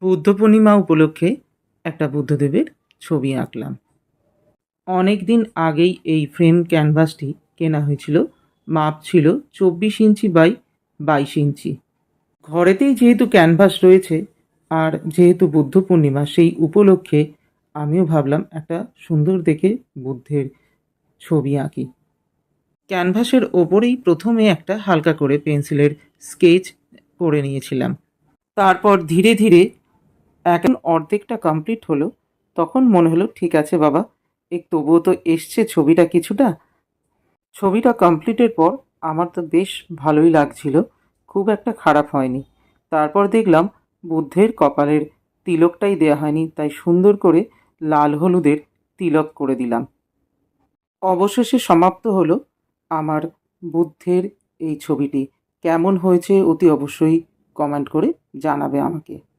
বুদ্ধ পূর্ণিমা উপলক্ষে একটা বুদ্ধদেবের ছবি আঁকলাম। অনেক দিন আগেই এই ফ্রেম ক্যানভাসটি কেনা হয়েছিল। মাপ ছিল 24 ইঞ্চি বাই 22 ইঞ্চি। ঘরেতেই যেহেতু ক্যানভাস রয়েছে আর যেহেতু বুদ্ধ পূর্ণিমা, সেই উপলক্ষে আমিও ভাবলাম একটা সুন্দর দেখে বুদ্ধের ছবি আঁকি। ক্যানভাসের ওপরেই প্রথমে একটা হালকা করে পেন্সিলের স্কেচ করে নিয়েছিলাম। তারপর ধীরে ধীরে এখন অর্ধেকটা কমপ্লিট হলো, তখন মনে হলো ঠিক আছে বাবা, তবুও তো এসছে ছবিটা কিছুটা। ছবিটা কমপ্লিটের পর আমার তো বেশ ভালোই লাগছিল, খুব একটা খারাপ হয়নি। তারপর দেখলাম বুদ্ধের কপালের তিলকটাই দেয়া হয়নি, তাই সুন্দর করে লাল হলুদের তিলক করে দিলাম। অবশেষে সমাপ্ত হলো আমার বুদ্ধের এই ছবিটি। কেমন হয়েছে অতি অবশ্যই কমেন্ট করে জানাবে আমাকে।